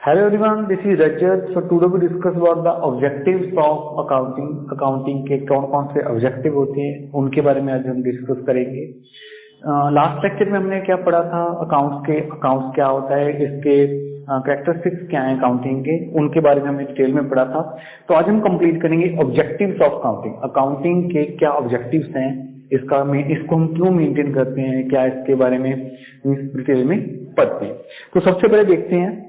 Hello everyone, this is Rajat. So today we discuss about the objectives of accounting. Accounting के कौन कौन से objective होते हैं उनके बारे में आज हम डिस्कस करेंगे। लास्ट लेक्चर में हमने क्या पढ़ा था, अकाउंट्स क्या होता है, इसके कैरेक्टरिस्टिक्स क्या है अकाउंटिंग के, उनके बारे में हमने डिटेल में पढ़ा था। तो आज हम कंप्लीट करेंगे ऑब्जेक्टिव्स ऑफ अकाउंटिंग। अकाउंटिंग के क्या ऑब्जेक्टिव्स हैं, इसको हम क्यों मेंटेन करते हैं, क्या इसके बारे में डिटेल में पढ़ते हैं। तो सबसे पहले देखते हैं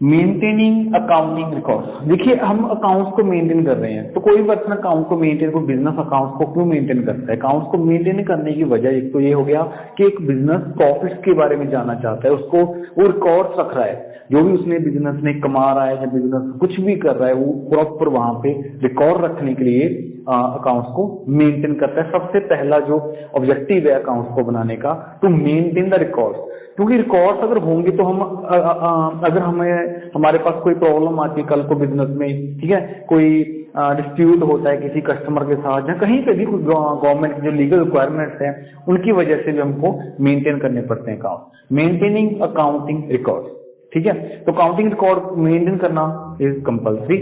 मेंटेनिंग अकाउंटिंग रिकॉर्ड्स। देखिए हम अकाउंट्स को मेंटेन कर रहे हैं, तो कोई पर्सन अकाउंट को मेंटेन, कोई बिजनेस अकाउंट्स को क्यों मेंटेन करता है। अकाउंट्स को मेंटेन करने की वजह एक तो ये हो गया कि एक बिजनेस प्रॉफिट्स के बारे में जानना चाहता है, उसको वो रिकॉर्ड्स रख रहा है, जो भी उसने बिजनेस में कमा रहा है या बिजनेस कुछ भी कर रहा है वो प्रॉपर वहां पे रिकॉर्ड रखने के लिए अकाउंट्स को मेंटेन करता है। सबसे पहला जो ऑब्जेक्टिव है अकाउंट्स को बनाने का, टू मेंटेन द रिकॉर्ड्स। क्योंकि रिकॉर्ड्स अगर होंगे तो हम अगर हमारे पास कोई प्रॉब्लम आती है कल को बिजनेस में, ठीक है, कोई डिस्प्यूट होता है किसी कस्टमर के साथ या कहीं पे भी गवर्नमेंट की जो लीगल रिक्वायरमेंट्स हैं उनकी वजह से भी हमको मेंटेन करने पड़ते हैं अकाउंट। मेंटेनिंग अकाउंटिंग रिकॉर्ड, ठीक है। तो अकाउंटिंग रिकॉर्ड मेंटेन करना is compulsory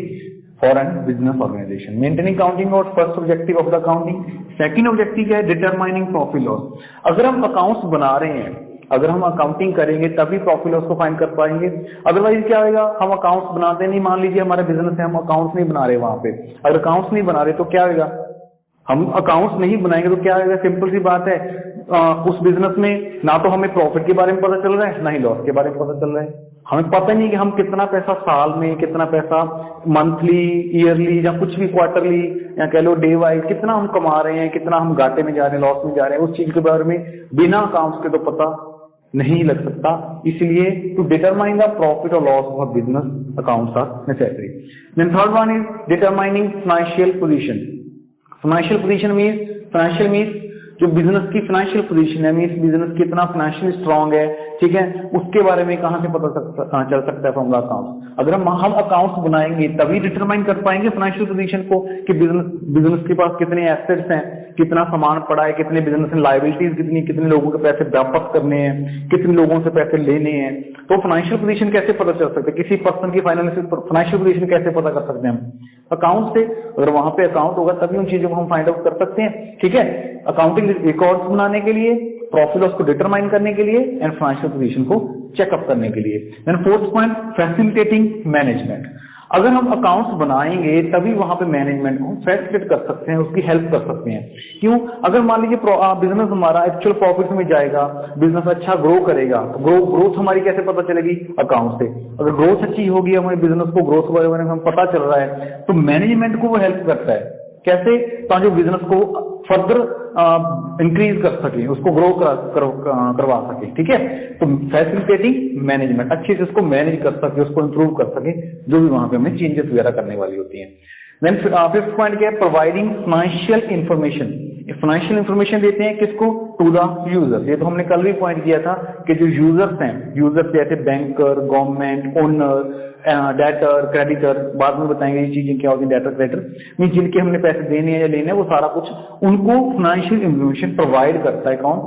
for an business organisation. Maintaining accounting और first objective of the accounting. Second objective क्या है, डिटरमाइनिंग प्रॉफिट लॉस। अगर हम अकाउंट्स बना रहे हैं, अगर हम अकाउंटिंग करेंगे तभी प्रॉफिट लॉस को फाइंड कर पाएंगे, अदरवाइज क्या होगा, हम अकाउंट्स बनाते नहीं, मान लीजिए हमारा बिजनेस है, हम अकाउंट्स नहीं बना रहे वहां पे, अगर अकाउंट्स नहीं बना रहे तो क्या होगा, हम अकाउंट्स नहीं बनाएंगे तो क्या होगा, सिंपल सी बात है, उस बिजनेस में ना तो हमें प्रॉफिट के बारे में पता चल रहा है ना ही लॉस के बारे में पता चल रहा है। हमें पता नहीं कि हम कितना पैसा साल में, कितना पैसा मंथली, ईयरली या कुछ भी क्वार्टरली या कह लो डे वाइज कितना हम कमा रहे हैं, कितना हम घाटे में जा रहे हैं, लॉस में जा रहे हैं, उस चीज के बारे में बिना अकाउंट्स के तो पता नहीं लग सकता। इसलिए टू डिटरमाइन द प्रॉफिट और loss of business accounts are necessary. Then third one is determining financial position. Financial position means जो बिजनेस की फाइनेंशियल पोजीशन है, मीन्स बिजनेस कितना फाइनेंशियली स्ट्रांग है, ठीक है, उसके बारे में कहां से पता चल सकता है, फ्रॉम द अकाउंट्स। अगर हम अकाउंट्स बनाएंगे तभी डिटरमाइन कर पाएंगे फाइनेंशियल पोजीशन को कि बिजनेस के पास कितने एसेट्स हैं, कितना सामान पड़ा है, कितने बिजनेस में लायबिलिटीज कितनी, कितने लोगों के पैसे वापस करने हैं, कितने लोगों से पैसे लेने हैं। तो फाइनेंशियल पोजीशन कैसे पता चल सकता है, किसी पर्सन की फाइनेंशियल पोजीशन कैसे पता कर सकते हैं हम, अकाउंट से। अगर वहां पे अकाउंट होगा तभी उन चीजों को हम फाइंड आउट कर सकते हैं, ठीक है। अकाउंटिंग रिकॉर्ड्स बनाने के लिए, प्रॉफिट लॉस को डिटरमाइन करने के लिए एंड फाइनेंशियल पोजीशन को चेकअप करने के लिए। Then fourth point, facilitating management. अगर हम अकाउंट्स बनाएंगे तभी वहां पे मैनेजमेंट को फैसिलिटेट कर सकते हैं, उसकी हेल्प कर सकते हैं। क्यों, अगर मान लीजिए बिजनेस हमारा एक्चुअल प्रॉफिट में जाएगा, बिजनेस अच्छा ग्रो करेगा, तो ग्रोथ हमारी कैसे पता चलेगी, अकाउंट से। अगर ग्रोथ अच्छी होगी, हमारे बिजनेस को ग्रोथ के बारे में हम पता चल रहा है, तो मैनेजमेंट को वो हेल्प करता है कैसे, ताकि बिजनेस को फर्दर इंक्रीज कर सके, उसको ग्रो करवा सके, ठीक है। तो फैसिलिटेटिंग मैनेजमेंट, अच्छे से उसको मैनेज कर सके, उसको इंप्रूव कर सके, जो भी वहां पे हमें चेंजेस वगैरह करने वाली होती हैं। देन फिफ्थ पॉइंट क्या है, providing financial information. Financial information देते हैं किसको, टू द यूजर्स। ये तो हमने कल भी पॉइंट किया था कि जो यूजर्स हैं, यूजर्स जैसे banker, government, owner, debtor, creditor, बाद में बताएंगे ये चीजें क्या होती है, डेटर क्रेडिटर में जिनके हमने पैसे देने हैं या लेने हैं, वो सारा कुछ उनको फाइनेंशियल इंफॉर्मेशन प्रोवाइड करता है कौन,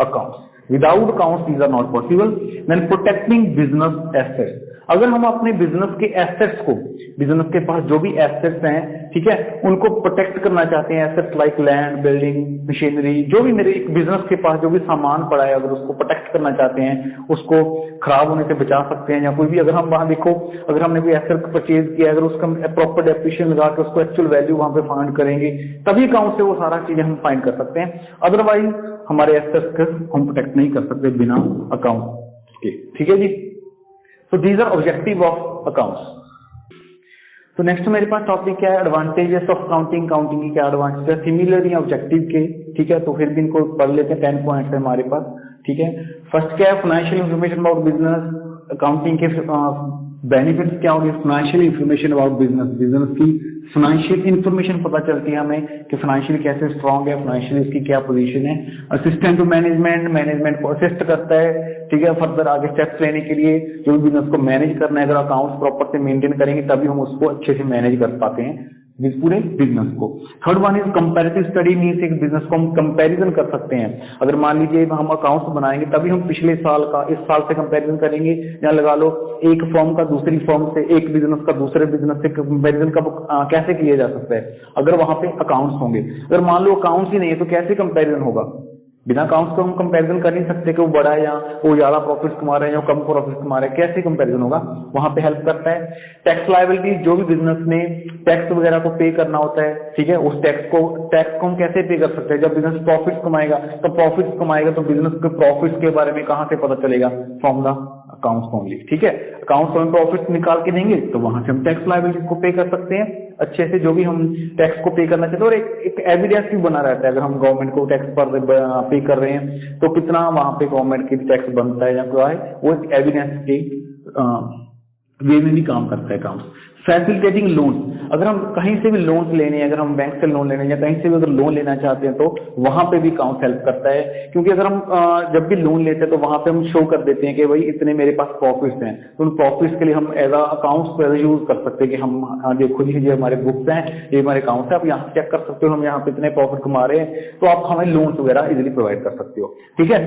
accounts. Without accounts these are not possible. Then protecting business assets. अगर हम अपने बिजनेस के एसेट्स को, बिजनेस के पास जो भी एसेट्स हैं, ठीक है, उनको प्रोटेक्ट करना चाहते हैं, assets like land, building, machinery, जो भी मेरे एक बिजनेस के पास जो भी सामान पड़ा है, अगर उसको प्रोटेक्ट करना चाहते हैं, उसको खराब होने से बचा सकते हैं, या कोई भी, अगर हम वहां देखो, अगर हमने कोई एसेट परचेज किया, अगर उसका प्रॉपर डेप्रिसिएशन लगा के उसको एक्चुअल वैल्यू वहां पे फाइंड करेंगे, तभी अकाउंट से वो सारा चीजें हम फाइंड कर सकते हैं। अदरवाइज हमारे एसेट्स को हम प्रोटेक्ट नहीं कर सकते बिना अकाउंट के, ठीक है जी। So these are objective of accounts. तो नेक्स्ट मेरे पास टॉपिक क्या है, एडवांटेजेस ऑफ अकाउंटिंग। अकाउंटिंग की क्या एडवांटेज है, सिमिलर या ऑब्जेक्टिव के, ठीक है। तो फिर भी इनको पढ़ लेते हैं, 10 पॉइंट्स है हमारे पास, ठीक है। फर्स्ट क्या है, financial information about business. Accounting के बेनिफिट्स क्या होंगे, financial information about business, business की फाइनेंशियल इंफॉर्मेशन पता चलती है हमें कि फाइनेंशियल कैसे स्ट्रांग है, फाइनेंशियल इसकी क्या पोजीशन है। असिस्टेंट टू मैनेजमेंट को असिस्ट करता है, ठीक है, फर्दर आगे स्टेप्स लेने के लिए, जो बिजनेस को मैनेज करना है। अगर अकाउंट्स प्रॉपर से मेंटेन करेंगे तभी हम उसको अच्छे से मैनेज कर पाते हैं, पूरे बिजनेस को। Third one is comparative study, means एक बिजनेस को हम कंपैरिजन कर सकते हैं। अगर मान लीजिए हम अकाउंट्स बनाएंगे तभी हम पिछले साल का इस साल से कंपैरिजन करेंगे, या लगा लो एक फर्म का दूसरी फर्म से, एक बिजनेस का दूसरे बिजनेस से कंपैरिजन कब कैसे किया जा सकता है, अगर वहां पे अकाउंट्स होंगे। अगर मान लो अकाउंट्स ही नहीं है तो कैसे कंपैरिजन होगा? बिना अकाउंट्स को हम कंपैरिजन कर नहीं सकते कि वो बड़ा है या वो ज्यादा प्रॉफिट कमा रहे हैं या कम प्रॉफिट कमा रहे हैं, कैसे कंपैरिजन होगा? वहां पे हेल्प करता है। टैक्स लायबिलिटी, जो भी बिजनेस ने टैक्स वगैरह को पे करना होता है, ठीक है, उस टैक्स को हम कैसे पे कर सकते हैं? जब बिजनेस प्रॉफिट कमाएगा तो बिजनेस के प्रॉफिट के बारे में कहां से पता चलेगा? फ्रॉम द अकाउंट्स ओनली, ठीक है। अकाउंट्स में प्रॉफिट निकाल के देंगे तो वहां से हम टैक्स लायबिलिटी को पे कर सकते हैं अच्छे से, जो भी हम टैक्स को पे करना चाहते हैं। और एक एविडेंस भी बना रहता है, अगर हम गवर्नमेंट को टैक्स पर पे कर रहे हैं तो कितना वहां पे गवर्नमेंट की टैक्स बनता है या क्या है, वो एक एविडेंस के वे में भी काम करता है अकाउंट्स। फैसिलिटेटिंग लोन, अगर हम कहीं से भी लोन लेने हैं, अगर हम बैंक से लोन लेने हैं या कहीं से भी अगर लोन लेना चाहते हैं तो वहां पे भी अकाउंट हेल्प करता है। क्योंकि अगर हम जब भी लोन लेते हैं तो वहां पे हम शो कर देते हैं कि भाई इतने मेरे पास प्रॉफिट्स हैं, तो उन प्रॉफिट्स के लिए हम एज अकाउंट्स को यूज कर सकते हैं कि हम देखो जी ये हमारे बुक्स हैं, ये हमारे अकाउंट्स है, आप यहाँ चेक कर सकते हो हम यहाँ पे इतने प्रॉफिट कमा रहे हैं, तो आप हमें लोन वगैरह इजिली प्रोवाइड कर सकते हो, ठीक है।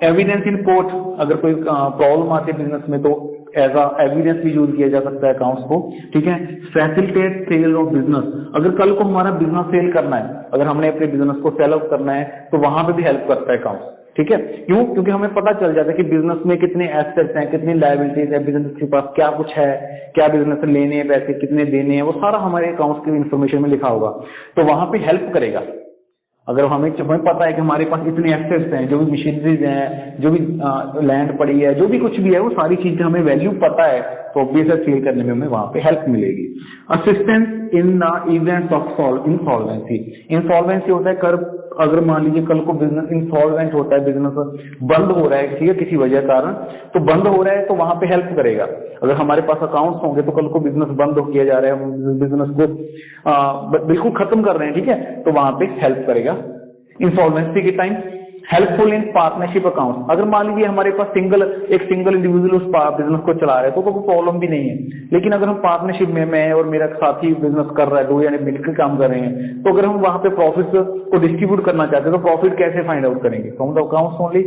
एविडेंस इन कोर्ट, अगर कोई प्रॉब्लम आती है बिजनेस में तो एज एविडेंस भी यूज किया जा सकता है अकाउंट्स को, ठीक है। फैसिलिटेट सेल ऑफ बिजनेस, अगर कल को हमारा बिजनेस सेल करना है, अगर हमने अपने बिजनेस को सेल आउट करना है तो वहां पे भी हेल्प करता है अकाउंट्स, ठीक है। क्यों? क्योंकि हमें पता चल जाता है कि बिजनेस में कितने एसेट्स हैं, कितनी लायबिलिटीज है, बिजनेस के पास क्या कुछ है, क्या बिजनेस से लेने हैं पैसे, कितने देने हैं, वो सारा हमारे अकाउंट्स की इन्फॉर्मेशन में लिखा होगा, तो वहां पे हेल्प करेगा। अगर हमें पता है कि हमारे पास इतने एसेट्स हैं, जो भी मशीनरीज हैं, जो भी लैंड पड़ी है, जो भी कुछ भी है, वो सारी चीजें हमें वैल्यू पता है, तो ऑब्वियसली सेल करने में हमें वहां पे हेल्प मिलेगी। Assistance in the event of insolvency, insolvency होता है कर, अगर मान लीजिए कल को बिजनेस इंसॉल्वेंट होता है, बिजनेस बंद हो रहा है किसी वजह कारण, तो बंद हो रहा है तो वहां पे हेल्प करेगा। अगर हमारे पास अकाउंट्स होंगे तो कल को बिजनेस बंद किया जा रहा है, हम बिजनेस को बिल्कुल खत्म कर रहे हैं, ठीक है, तो वहां पे हेल्प करेगा। इंसॉल्वेंसी के time helpful in partnership account, अगर मान लीजिए हमारे पास एक सिंगल इंडिविजुअल उस बिजनेस को चला रहे हैं तो कोई प्रॉब्लम भी नहीं है, लेकिन अगर हम पार्टनरशिप में, मैं और मेरा साथी बिजनेस कर रहा है, दो यानी मिलकर काम कर रहे हैं, तो अगर हम वहां पे प्रॉफिट को डिस्ट्रीब्यूट करना चाहते हैं तो प्रॉफिट कैसे फाइंड आउट करेंगे? From the accounts only.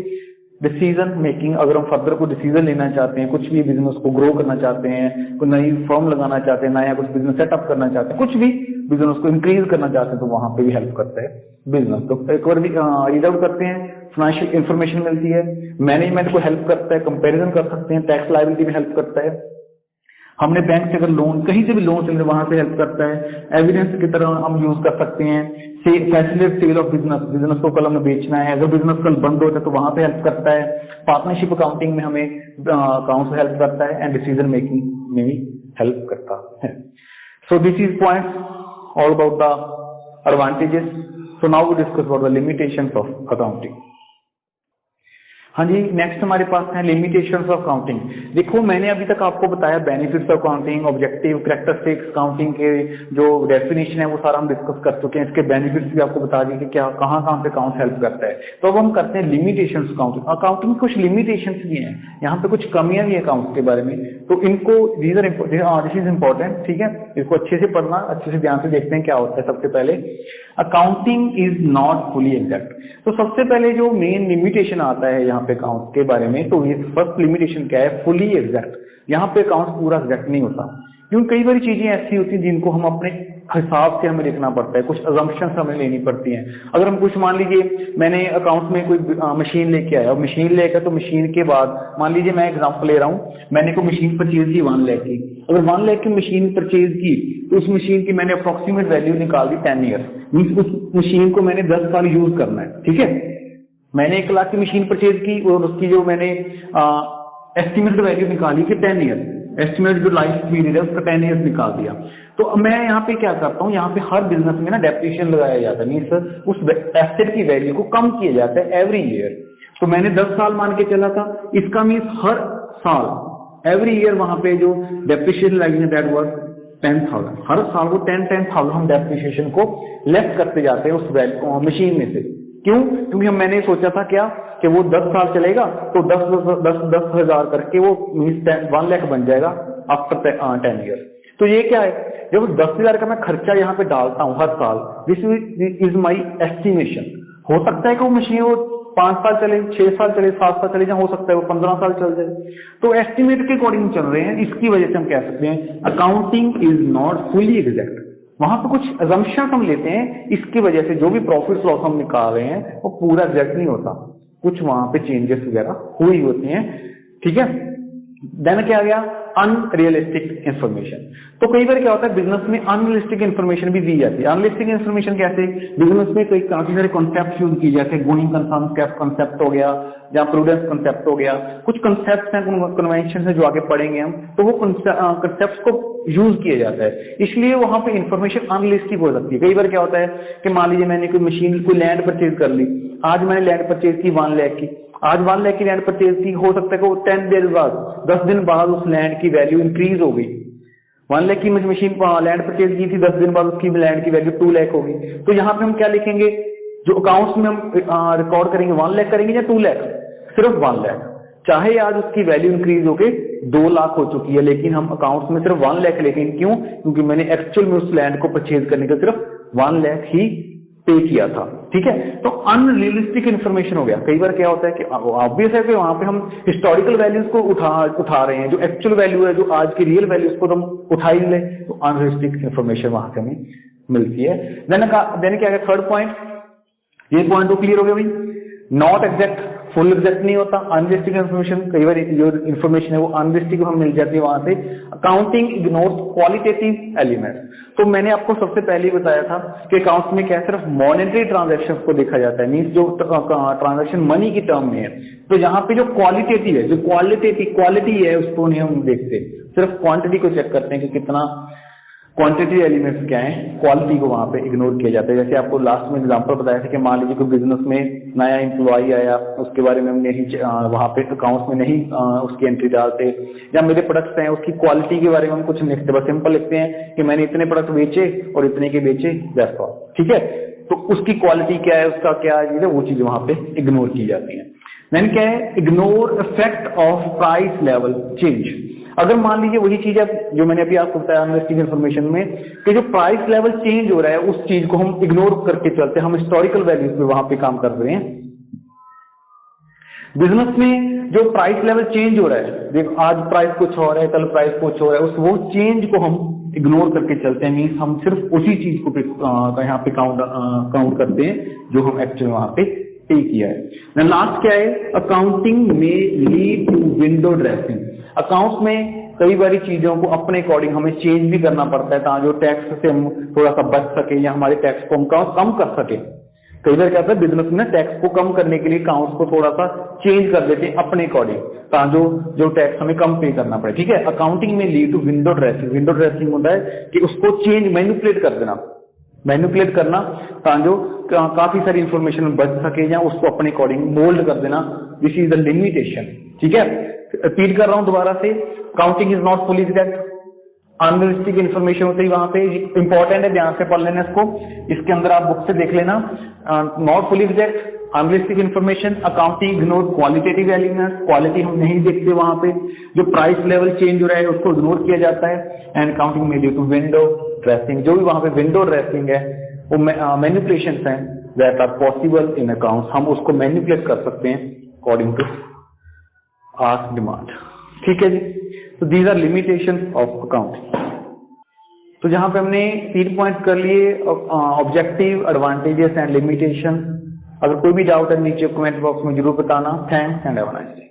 Decision making, अगर हम फर्दर को डिसीजन लेना चाहते हैं, कुछ भी बिजनेस को ग्रो करना चाहते हैं, कोई नई फर्म लगाना चाहते हैं, नया कुछ बिजनेस सेटअप करना चाहते हैं, कुछ भी बिजनेस को इंक्रीज करना चाहते हैं, तो वहां पे भी हेल्प करता है बिजनेस। तो एक बार भी रीड आउट करते हैं, फाइनेंशियल इंफॉर्मेशन मिलती है, मैनेजमेंट को हेल्प करता है, कंपैरिजन कर सकते हैं, टैक्स लायबिलिटी में हेल्प करता है, हमने बैंक से अगर लोन, कहीं से भी लोन से वहां से हेल्प करता है, एविडेंस की तरह हम यूज कर सकते हैं। Facilitate sale of business, business को कल हमें बेचना है, अगर बिजनेस कल बंद होता है तो वहां पे हेल्प करता है। पार्टनरशिप अकाउंटिंग में हमें अकाउंट से हेल्प करता है, एंड डिसीजन मेकिंग में भी हेल्प करता है। So this is point all about the advantages. So now we discuss about the limitations of accounting. हाँ जी, नेक्स्ट हमारे पास है लिमिटेशंस ऑफ अकाउंटिंग। देखो मैंने अभी तक आपको बताया benefits of accounting, objective, characteristics, accounting के जो डेफिनेशन है वो सारा हम डिस्कस कर चुके हैं, इसके बेनिफिट्स भी आपको बता दिए कि क्या कहाँ कहाँ पे अकाउंट हेल्प करता है। तो अब हम करते हैं लिमिटेशंस अकाउंटिंग। अकाउंटिंग कुछ लिमिटेशंस भी हैं, यहाँ पे कुछ कमियां भी है अकाउंट के बारे में, तो इनको दिस इज इम्पोर्टेंट, ठीक है, इसको अच्छे से पढ़ना, अच्छे से ध्यान से देखते हैं क्या होता है। सबसे पहले accounting is not fully exact. तो सबसे पहले जो मेन लिमिटेशन आता है यहाँ पे अकाउंट के बारे में, तो ये फर्स्ट लिमिटेशन क्या है? Fully exact. यहाँ पे अकाउंट पूरा एग्जैक्ट नहीं होता, क्योंकि कई बार चीजें ऐसी होती हैं जिनको हम अपने हिसाब से हमें लिखना पड़ता है, कुछ अजम्पशंस हमें लेनी पड़ती हैं। अगर हम कुछ, मान लीजिए मैंने अकाउंट में कोई मशीन लेके आया, मशीन लेकर, तो मशीन के बाद मान लीजिए मैं एग्जांपल ले रहा हूँ, मैंने कोई मशीन परचेज की 1 लाख की, अगर 1 लाख की मशीन परचेज की तो उस मशीन की मैंने अप्रोक्सीमेट वैल्यू निकाल दी 10 ईयर, मीन्स उस मशीन को मैंने 10 साल यूज करना है, ठीक है। मैंने 1 लाख की मशीन परचेज की और उसकी जो मैंने एस्टिमेटेड वैल्यू निकाली कि 10 ईयर, एस्टिमेट जो लाइफ पीरियड है उसका 10 ईयर्स निकाल दिया। तो मैं यहाँ पे क्या करता हूँ, यहाँ पे हर बिजनेस में ना डेप्रिसिएशन लगाया जाता है, मीन्स उस एसेट की वैल्यू को कम किया जाता है एवरी ईयर। तो मैंने 10 साल मान के चला था, इसका मीन्स हर साल एवरी ईयर वहां पे जो डेप्रिसिएशन लगेगा दैट वाज 10,000, हर साल को 10,000 हम डेप्रिसिएशन को लेस करते जाते हैं उस मशीन में से। क्यों? क्योंकि मैंने सोचा था क्या कि वो 10 साल चलेगा तो 10,000 करके वो 1 लाख बन जाएगा आफ्टर 10 ईयर। तो ये क्या है, जब 10,000 का मैं खर्चा यहाँ पे डालता हूँ हर साल, दिस इज माई एस्टिमेशन। हो सकता है कि वो मशीन वो 5 साल चले, 6 साल चले, 7 साल चले, जहाँ हो सकता है वो 15 साल चल जाए। तो एस्टिमेट के अकॉर्डिंग चल रहे हैं, इसकी वजह से हम कह सकते हैं accounting is not fully exact. वहां पे कुछ अजम्पशन हम लेते हैं, इसकी वजह से जो भी प्रॉफिट लॉस हम निकाल रहे हैं वो पूरा एग्जैक्ट नहीं होता, कुछ वहां पे चेंजेस वगैरह हुई होती हैं। ठीक है, देन क्या आ गया, अनरियलिस्टिक इंफॉर्मेशन। तो कई बार क्या होता है बिजनेस में अनरियलिस्टिक इंफॉर्मेशन भी दी जाती है। अनरियलिस्टिक इंफॉर्मेशन कैसे, बिजनेस में कई काफी सारे कॉन्सेप्ट यूज किए जाते हैं, गोइंग कंसर्न कॉन्सेप्ट हो गया या प्रूडेंस कॉन्सेप्ट हो गया, कुछ कॉन्सेप्ट हैं, कन्वेंशन है जो आगे पढ़ेंगे हम, तो वो कॉन्सेप्ट को यूज किया जाता है, इसलिए वहां पे इंफॉर्मेशन अनरियलिस्टिक हो सकती है। कई बार क्या होता है कि मान लीजिए मैंने कोई मशीन, कोई लैंड परचेज कर ली, आज मैंने लैंड परचेज की 1 लाख की, आज 1 लाख की लैंड परचेज की, हो सकता है कि वो 10 डेज बाद, 10 दिन बाद उस लैंड की वैल्यू इंक्रीज हो गई। 1 लाख की मशीन लैंड परचेज की थी, 10 दिन बाद उसकी लैंड की वैल्यू 2 लाख होगी। तो यहाँ पे हम क्या लिखेंगे, जो अकाउंट्स में हम रिकॉर्ड करेंगे 1 लाख करेंगे या 2 लाख, सिर्फ 1 लाख, चाहे आज उसकी वैल्यू इंक्रीज होके 2 लाख हो चुकी है, लेकिन हम अकाउंट्स में सिर्फ 1 लाख लेंगे। क्यों? क्योंकि मैंने एक्चुअल में उस लैंड को परचेज करने का सिर्फ 1 लाख ही पे किया था। ठीक है, तो अनरियलिस्टिक इन्फॉर्मेशन हो गया। कई बार क्या होता है कि ऑब्वियस है कि वहां पे हम हिस्टोरिकल वैल्यूज को उठा रहे हैं, जो एक्चुअल वैल्यू है, जो आज की रियल वैल्यूज को हम उठा ही ले, तो अनरियलिस्टिक इन्फॉर्मेशन वहां से हमें मिलती है। देन क्या है, थर्ड पॉइंट, ये पॉइंट तो क्लियर हो गया भाई, नॉट एग्जैक्ट, फुल एग्जैक्ट नहीं होता, अनरियलिस्टिक इन्फॉर्मेशन, कई बार जो इन्फॉर्मेशन है वो अनरियलिस्टिक हमें मिल जाती है वहां से। Accounting ignores qualitative elements. तो मैंने आपको सबसे पहले ही बताया था कि अकाउंट्स में क्या सिर्फ मॉनेटरी ट्रांजैक्शंस को देखा जाता है, मींस जो ट्रांजैक्शन मनी की टर्म में है। तो यहाँ पे जो क्वालिटेटिव है, जो क्वालिटी है, उसको नहीं हम देखते, सिर्फ क्वांटिटी को चेक करते हैं कि कितना क्वांटिटी एलिमेंट्स क्या है, क्वालिटी को वहां पे इग्नोर किया जाता है। जैसे आपको लास्ट में एग्जांपल बताया था कि मान लीजिए कोई बिजनेस में नया एम्प्लॉय आया, उसके बारे में हम नहीं वहां पे अकाउंट्स में नहीं उसकी एंट्री डालते, या मेरे प्रोडक्ट्स हैं उसकी क्वालिटी के बारे में हम कुछ नहीं लिखते, बस सिंपल लिखते हैं कि मैंने इतने प्रोडक्ट बेचे और इतने के बेचे, दैट्स ऑल। ठीक है, तो उसकी क्वालिटी क्या है, उसका क्या है, वो चीज वहां पे इग्नोर की जाती है। देन क्या है, ignore effect of price level change. अगर मान लीजिए वही चीज है जो मैंने अभी आपको बताया अनरियलिस्टिक इन्फॉर्मेशन में, कि जो प्राइस लेवल चेंज हो रहा है उस चीज को हम इग्नोर करके चलते हैं, हम हिस्टोरिकल वैल्यूज पे वहां पे काम कर रहे हैं। बिजनेस में जो प्राइस लेवल चेंज हो रहा है, देखो आज प्राइस कुछ हो रहा है, कल प्राइस कुछ हो रहा है, उस वो चेंज को हम इग्नोर करके चलते हैं, मीन्स हम सिर्फ उसी चीज को यहाँ पे काउंट करते हैं जो हम एक्चुअली वहां पे पे किया है। लास्ट क्या है, अकाउंटिंग में lead to window dressing. Accounts में कई बारी चीजों को अपने अकॉर्डिंग हमें चेंज भी करना पड़ता है, ताकि जो टैक्स से हम थोड़ा सा बच सके या हमारे टैक्स को हम कम कर सके। कई बार क्या होता है बिजनेस में टैक्स को कम करने के लिए अकाउंट्स को थोड़ा सा चेंज कर देते हैं अपने अकॉर्डिंग, ताकि जो टैक्स हमें कम पे करना पड़े। ठीक है, अकाउंटिंग में lead to window dressing. Window dressing होता है कि उसको चेंज मैनिपुलेट कर देना, मैनिपुलेट करना, ताकि जो काफी सारी इंफॉर्मेशन बच सके या उसको अपने अकॉर्डिंग मोल्ड कर देना। This is the limitation. ठीक है, रिपीट कर रहा हूं दोबारा से, counting is not fully exact, unrealistic information होती है वहां पे, इंपॉर्टेंट है, ध्यान से पढ़ लेना इसको, इसके अंदर आप बुक से देख लेना। Not fully exact, unrealistic information, accounting ignore qualitative elements, quality हम नहीं देखते वहां पे, जो प्राइस लेवल चेंज हो रहा है उसको इग्नोर किया जाता है। एंड अकाउंटिंग में ड्यू टू विंडो ड्रेसिंग, जो भी वहां पे विंडो ड्रेसिंग है वो मैनिपुलेशंस हैं that are possible in accounts, हम उसको मैनिपुलेट कर सकते हैं अकॉर्डिंग टू आस्क डिमांड। ठीक है जी, तो these are limitation of accounting. तो जहां पे हमने 3 पॉइंट कर लिए, ऑब्जेक्टिव, एडवांटेजेस एंड लिमिटेशन। अगर कोई भी डाउट है नीचे कमेंट बॉक्स में जरूर बताना। Thanks and have a nice day.